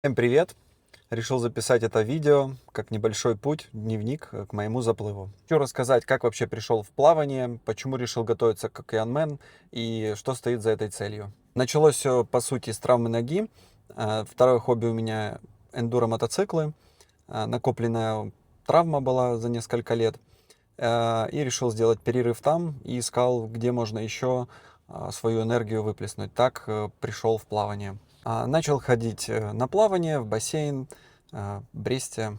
Всем привет! Решил записать это видео как небольшой путь, дневник к моему заплыву. Хочу рассказать, как вообще пришел в плавание, почему решил готовиться к океанмен и что стоит за этой целью. Началось все, по сути, с травмы ноги. Второе хобби у меня эндуро-мотоциклы. Накопленная травма была за несколько лет. И решил сделать перерыв там и искал, где можно еще свою энергию выплеснуть. Так пришел в плавание. Начал ходить на плавание в бассейн в Бресте,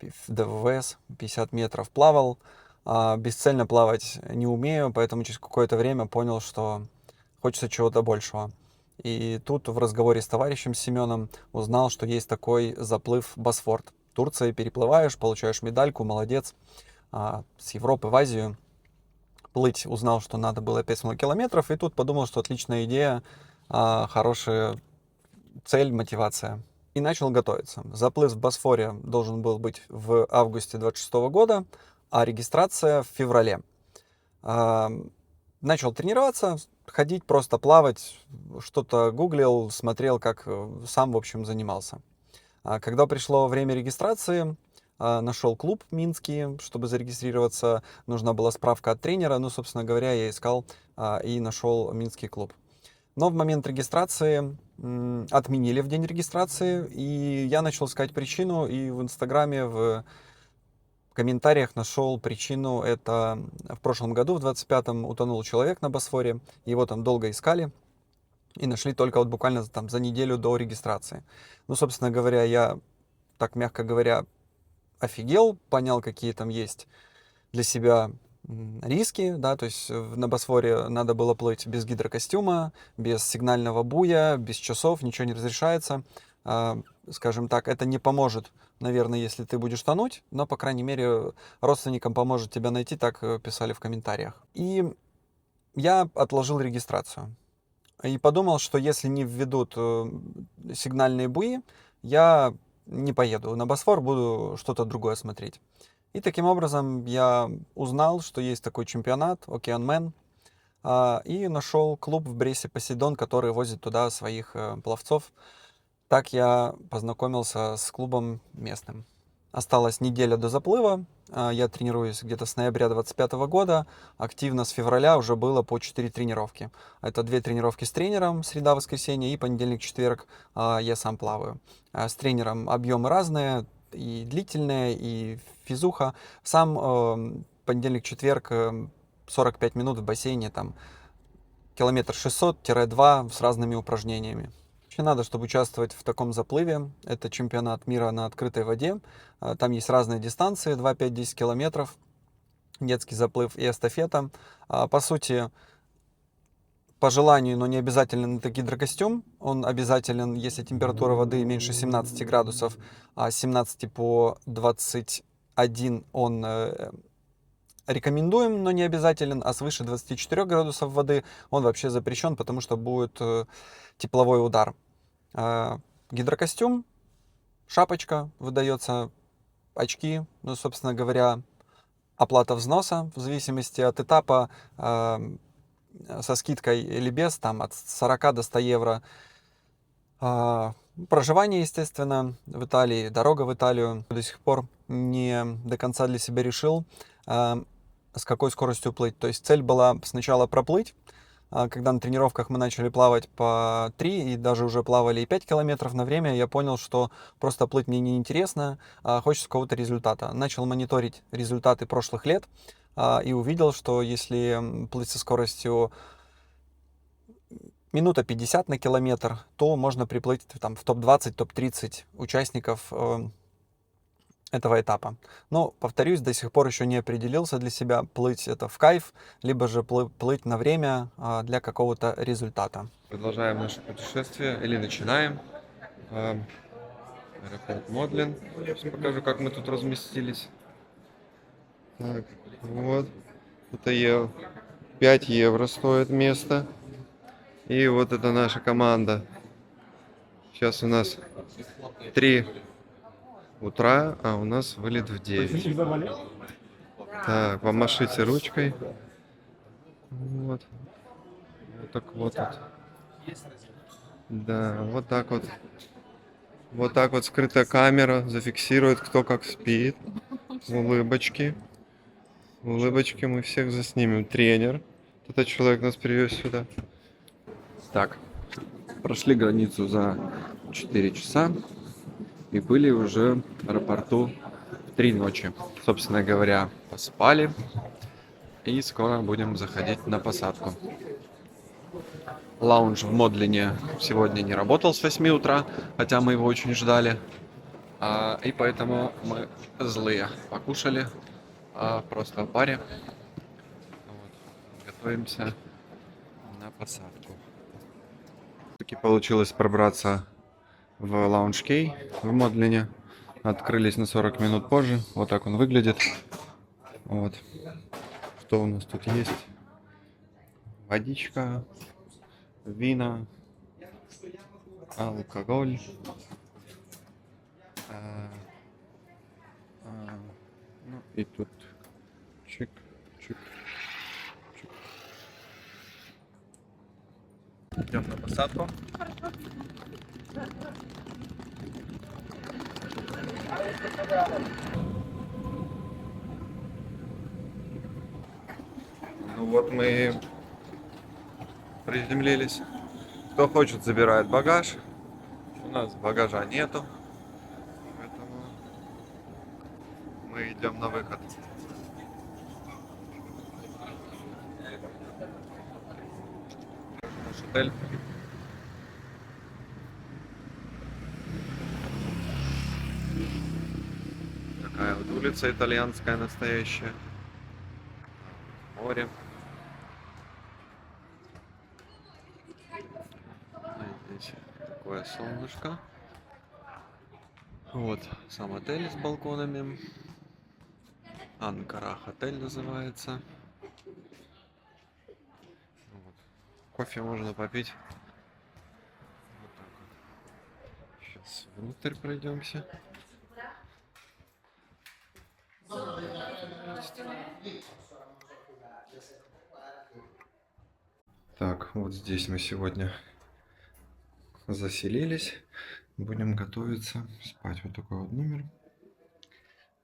в ДВС 50 метров плавал. Бесцельно плавать не умею, поэтому через какое-то время понял, что хочется чего-то большего. И тут в разговоре с товарищем Семеном узнал, что есть такой заплыв Босфорт. В Турции переплываешь, получаешь медальку, молодец. С Европы в Азию плыть узнал, что надо было 5 километров, и тут подумал, что отличная идея, хорошая цель, мотивация. И начал готовиться. Заплыв в Босфоре должен был быть в августе 26 года, а регистрация в феврале. Начал тренироваться, ходить, просто плавать, что-то гуглил, смотрел, как сам, в общем, занимался. Когда пришло время регистрации, нашел клуб минский, чтобы зарегистрироваться. Нужна была справка от тренера. Ну, собственно говоря, я искал и нашел минский клуб. Но в момент регистрации отменили в день регистрации, и я начал искать причину, и в Инстаграме, в комментариях нашел причину. Это в прошлом году, в 25-м, утонул человек на Босфоре, его там долго искали, и нашли только вот буквально там за неделю до регистрации. Ну, собственно говоря, я, так мягко говоря, офигел, понял, какие там есть для себя риски, да, то есть на Босфоре надо было плыть без гидрокостюма, без сигнального буя, без часов, ничего не разрешается. Скажем так, это не поможет, наверное, если ты будешь тонуть, но, по крайней мере, родственникам поможет тебя найти, так писали в комментариях. И я отложил регистрацию. И подумал, что если не введут сигнальные буи, я не поеду на Босфор, буду что-то другое смотреть. И таким образом я узнал, что есть такой чемпионат Океанмен, и нашел клуб в Бресте Посейдон, который возит туда своих пловцов. Так я познакомился с клубом местным. Осталась неделя до заплыва. Я тренируюсь где-то с ноября 2025 года. Активно с февраля уже было по 4 тренировки. Это 2 тренировки с тренером, среда-воскресенье, и понедельник-четверг я сам плаваю. С тренером объемы разные, и длительные, и физуха. Сам понедельник-четверг 45 минут в бассейне, там километр 600-2 с разными упражнениями. Вообще надо, чтобы участвовать в таком заплыве. Это чемпионат мира на открытой воде. Там есть разные дистанции, 2, 5, 10 километров, детский заплыв и эстафета. По сути, по желанию, но не обязательно это гидрокостюм. Он обязателен, если температура воды меньше 17 градусов, а с 17 по 21 он рекомендуем, но не обязателен, а свыше 24 градусов воды он вообще запрещен, потому что будет тепловой удар. Гидрокостюм, шапочка выдается, очки, ну, собственно говоря, оплата взноса в зависимости от этапа, со скидкой или без, там от 40 до 100 евро. Проживание, естественно, в Италии, дорога в Италию. До сих пор не до конца для себя решил, с какой скоростью плыть. То есть цель была сначала проплыть, когда на тренировках мы начали плавать по 3 и даже уже плавали и 5 километров на время, я понял, что просто плыть мне неинтересно, хочется какого-то результата. Начал мониторить результаты прошлых лет и увидел, что если плыть со скоростью минута 50 на километр, то можно приплыть там, в топ-20, топ-30 участников этого этапа. Но, повторюсь, до сих пор еще не определился для себя, плыть это в кайф, либо же плыть на время для какого-то результата. Продолжаем наше путешествие, или начинаем. Аэропорт Модлин. Сейчас покажу, как мы тут разместились. Так, вот. Это 5 евро стоит место. И вот это наша команда. Сейчас у нас 3 утра, а у нас вылет в 9. Так, помашите ручкой. Вот. Вот так вот. Да, вот так вот Вот так вот скрытая камера зафиксирует, кто как спит. Улыбочки. Улыбочки, мы всех заснимем. Тренер. Этот человек нас привез сюда. Так, прошли границу за 4 часа и были уже в аэропорту в 3 ночи. Собственно говоря, поспали и скоро будем заходить на посадку. Лаунж в Модлине сегодня не работал с 8 утра, хотя мы его очень ждали. И поэтому мы злые. Покушали просто в баре. Вот. Готовимся на посадку. Таки получилось пробраться в лаунж Кей в Модлине. Открылись на 40 минут позже. Вот так он выглядит. Вот. Что у нас тут есть? Водичка, вина, алкоголь. Ну и тут чик, чик, чик. Идем на посадку. Ну вот мы приземлились. Кто хочет, забирает багаж. У нас багажа нету. Поэтому мы идем на выход. Наш отель. Такая вот улица итальянская настоящая. Море. Здесь такое солнышко. Вот сам отель с балконами. Анкарах отель называется. Вот. Кофе можно попить. Вот так вот. Сейчас внутрь пройдемся. Так, вот здесь мы сегодня заселились. Будем готовиться спать. Вот такой вот номер.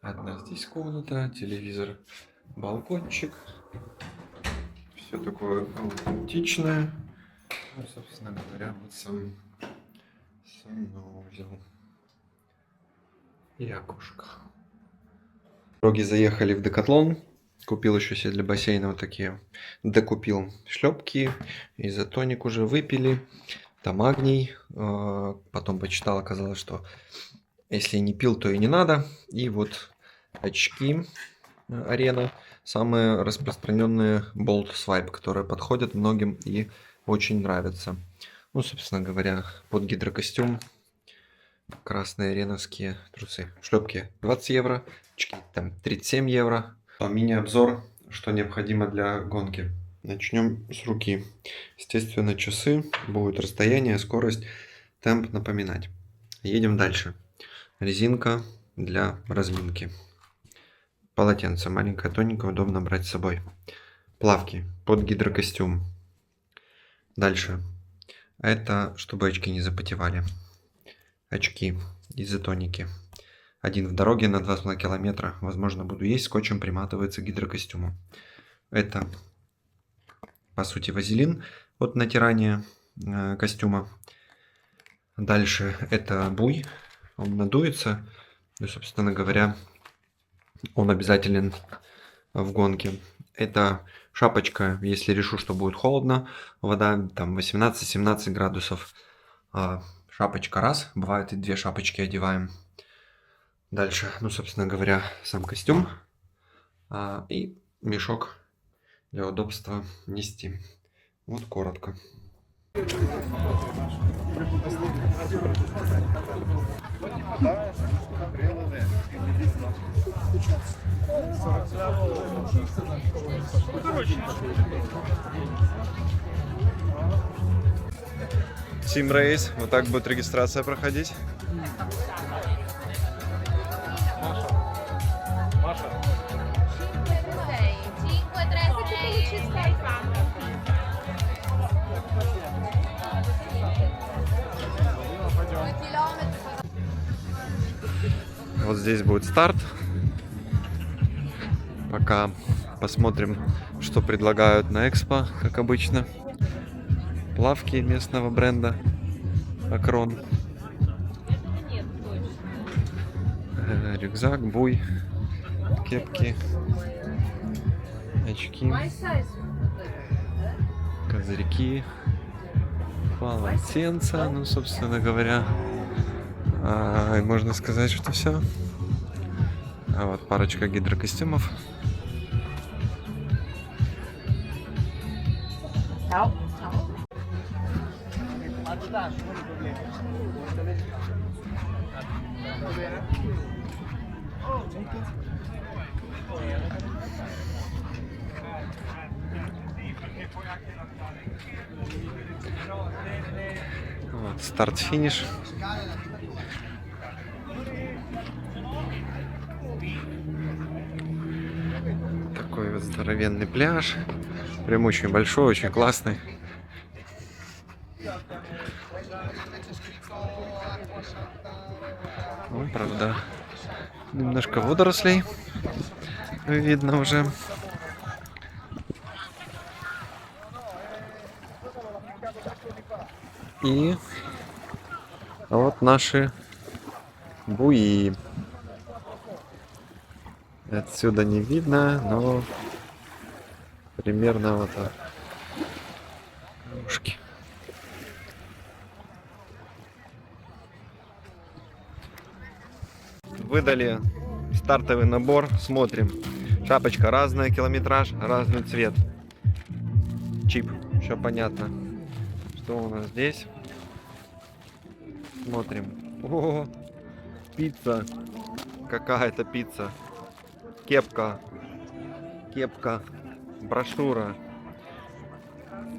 Одна здесь комната, телевизор, балкончик. Все такое аутентичное. Ну, собственно говоря, вот сам санузел. И окошко. В дороге заехали в Декатлон. Купил еще себе для бассейна вот такие. Докупил шлепки. Изотоник уже выпили. Там магний. Потом почитал, оказалось, что если не пил, то и не надо. И вот очки Арена. Самые распространенные Bolt Swipe, которые подходят многим и очень нравятся. Ну, собственно говоря, под гидрокостюм. Красные ареновские трусы. Шлепки 20 евро. Очки там 37 евро. Мини-обзор, что необходимо для гонки. Начнем с руки. Естественно, часы, будет расстояние, скорость, темп напоминать. Едем дальше. Резинка для разминки. Полотенце маленькое, тоненькое, удобно брать с собой. Плавки под гидрокостюм. Дальше. Это чтобы очки не запотевали. Очки, изотоники. Один в дороге на 2,5 километра. Возможно, буду есть. Скотчем приматывается к гидрокостюму. Это, по сути, вазелин от натирания костюма. Дальше это буй. Он надуется. И, собственно говоря, он обязателен в гонке. Это шапочка, если решу, что будет холодно. Вода там 18-17 градусов. Шапочка раз. Бывает и 2 шапочки одеваем. Дальше, ну, собственно говоря, сам костюм и мешок для удобства нести. Вот коротко. Team Race. Вот так будет регистрация проходить. вот здесь будет старт. Пока посмотрим, что предлагают на экспо, как обычно. Плавки местного бренда Акрон. Рюкзак, буй, кепки, очки, козырьки, полотенца, ну, собственно говоря, можно сказать, что все. А вот парочка гидрокостюмов. Вот, старт-финиш. Такой вот здоровенный пляж. Прям очень большой, очень классный. Ну, правда, немножко водорослей видно уже. И вот наши буи. Отсюда не видно, но примерно вот так. Ушки. Выдали стартовый набор. Смотрим. Шапочка разная, километраж, разный цвет. Чип, все понятно. Что у нас здесь? Смотрим. О, пицца. Какая-то пицца. Кепка. Кепка. Брошюра.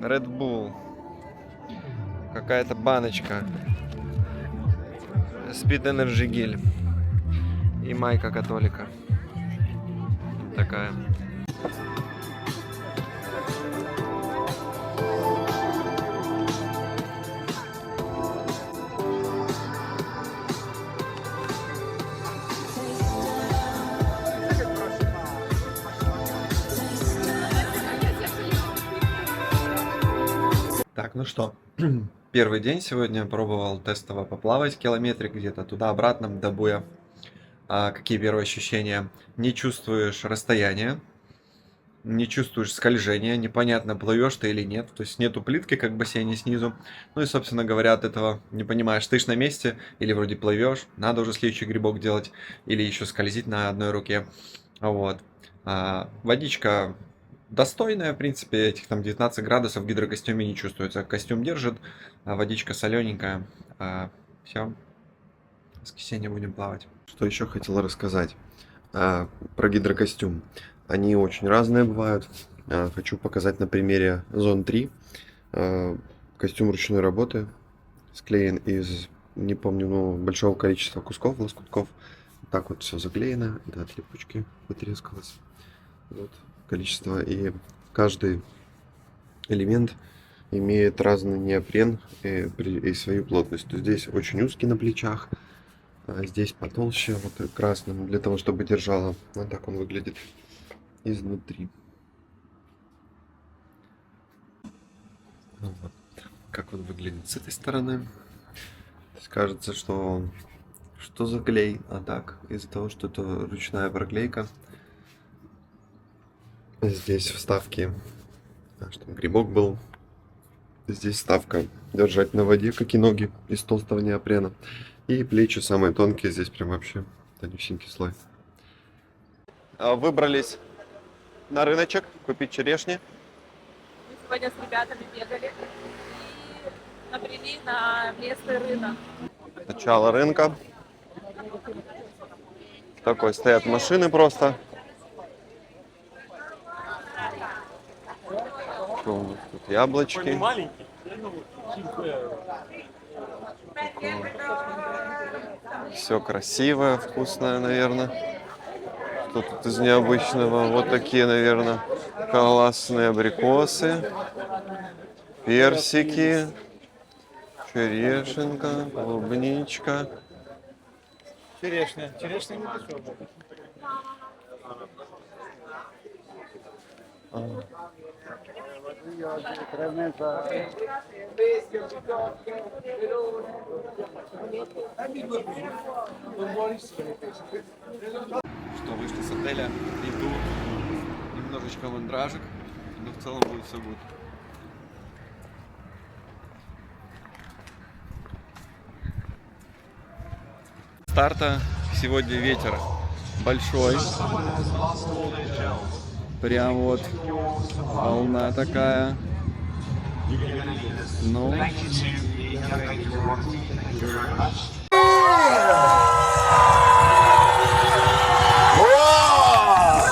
Red Bull. Какая-то баночка. Speed Energy гель. И майка католика. Такая. Так, ну что, первый день сегодня пробовал тестово поплавать километрик где-то туда-обратно до буя. Какие первые ощущения? Не чувствуешь расстояния, не чувствуешь скольжения, непонятно, плывешь ты или нет. То есть нету плитки, как в бассейне снизу. Ну и, собственно говоря, от этого не понимаешь, ты ж на месте или вроде плывешь, надо уже следующий грибок делать, или еще скользить на одной руке. Вот. Водичка достойная, в принципе, этих там 19 градусов в гидрокостюме не чувствуется. Костюм держит, водичка солененькая. Все, в воскресенье будем плавать. Что еще хотел рассказать про гидрокостюм. Они очень разные бывают. Хочу показать на примере Zone 3. Костюм ручной работы, склеен из, не помню, но большого количества кусков, лоскутков. Так вот все заклеено, да, от липучки потрескалось. Вот количество, и каждый элемент имеет разный неопрен и свою плотность. То есть здесь очень узкий на плечах, а здесь потолще, вот красным, для того, чтобы держало. Вот так он выглядит изнутри. Вот. Как он выглядит с этой стороны. То есть кажется, что за клей, а так, из-за того, что это ручная проклейка. Здесь вставки, чтобы грибок был. Здесь вставка держать на воде, как и ноги, из толстого неопрена. И плечи самые тонкие, здесь прям вообще тонюсенький слой. Выбрались на рыночек купить черешни. Мы сегодня с ребятами бегали и набрели на местный рынок. Начало рынка. Такой стоят машины просто. Что у нас тут? Яблочки. Все красивое, вкусное, наверное. Что тут из необычного? Вот такие, наверное, классные абрикосы, персики, черешенка, клубничка. Черешня. Черешня не дешевая. Что, вышли с отеля, иду, немножечко мандражик, но в целом будет все гуд. Старта сегодня ветер большой, прям вот волна такая, ну.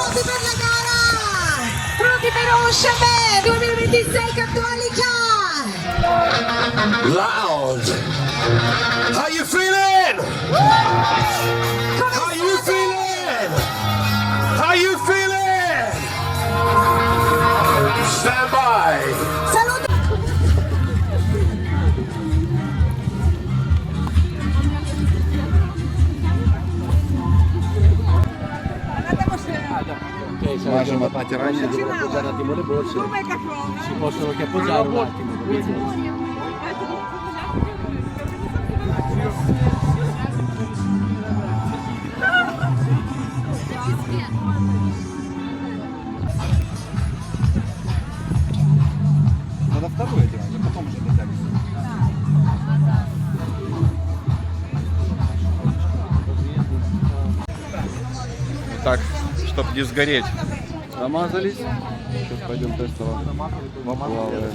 Pronti per la gara! Pronti per Ocean 2026 Cattolica! Loud. How you feeling? How you feeling? How you feeling? Stand by. Saluto! Мажем от натирания. Si possono che appoggiare un attimo. Надо второе делать, а потом уже дотягиваться. Так, чтобы не сгореть, намазались. Сейчас пойдем тестово поплаваем.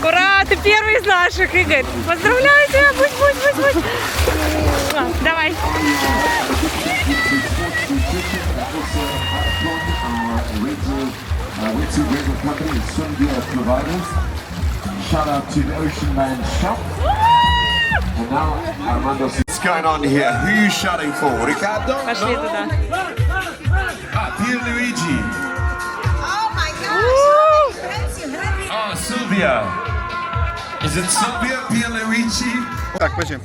Ура, ты первый из наших, Игорь. Поздравляю тебя, будь. Давай. Shout out to the Ocean Man shop. And now Armando. What's going on here? Who are you shouting for? Ricardo? Пошли туда. Ah, Pierluigi. Oh my gosh! Ah, Sylvia. Is it Sylvia Pierluigi? Так, подожди.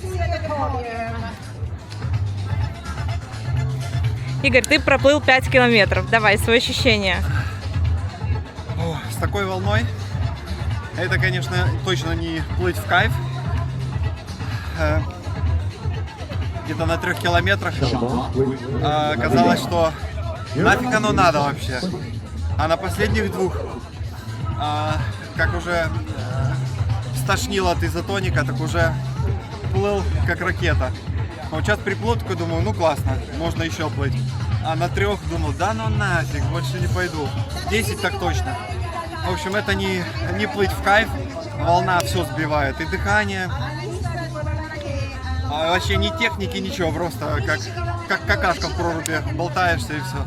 Игорь, ты проплыл 5 километров. Давай, свои ощущения. О, с такой волной это, конечно, точно не плыть в кайф. Где-то на 3 километрах казалось, что нафиг оно надо вообще. А на последних 2, как уже стошнило от изотоника, так уже плыл как ракета. Вот сейчас приплыл, такой думаю, ну классно, можно еще плыть. А на 3 думал, да ну нафиг, больше не пойду. 10 так точно. В общем, это не плыть в кайф, волна все сбивает, и дыхание. А вообще ни техники, ничего, просто как какашка в проруби, болтаешься и все.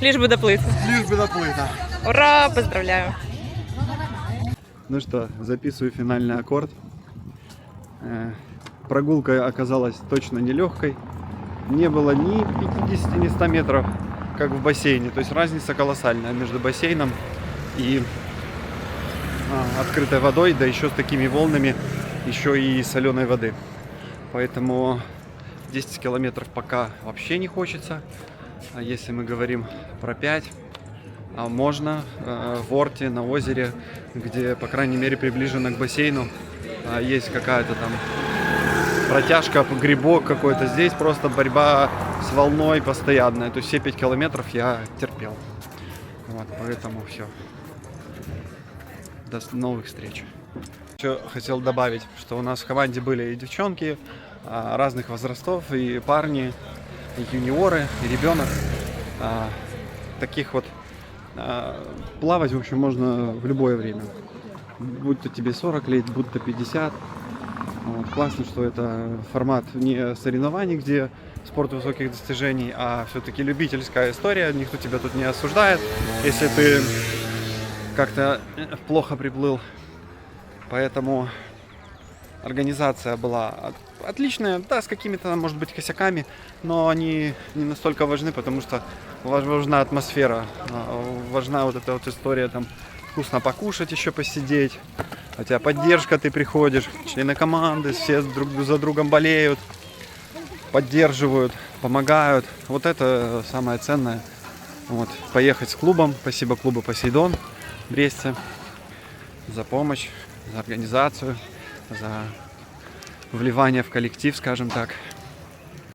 Лишь бы доплыть. Лишь бы доплыто. Ура, поздравляю. Ну что, записываю финальный аккорд. Прогулка оказалась точно нелегкой. Не было ни 50, ни 100 метров, как в бассейне. То есть разница колоссальная между бассейном и открытой водой, да еще с такими волнами, еще и соленой воды. Поэтому 10 километров пока вообще не хочется. А если мы говорим про 5, можно в Орте, на озере, где, по крайней мере, приближено к бассейну, есть какая-то там протяжка, грибок какой-то. Здесь просто борьба с волной постоянная. То есть все 5 километров я терпел. Вот, поэтому все. До новых встреч. Еще хотел добавить, что у нас в команде были и девчонки разных возрастов, и парни, и юниоры, и ребенок. Таких вот Плавать, в общем, можно в любое время. Будь то тебе 40 лет, будь то 50. Вот. Классно, что это формат не соревнований, где спорт высоких достижений, а все-таки любительская история. Никто тебя тут не осуждает, если ты как-то плохо приплыл. Поэтому организация была отличная, да, с какими-то, может быть, косяками, но они не настолько важны, потому что важна атмосфера, важна вот эта вот история, там, вкусно покушать, еще посидеть, у тебя поддержка, ты приходишь, члены команды, все друг за другом болеют, поддерживают, помогают, вот это самое ценное. Вот, поехать с клубом, спасибо клубу «Посейдон» в Бресте за помощь, за организацию, за вливание в коллектив, скажем так.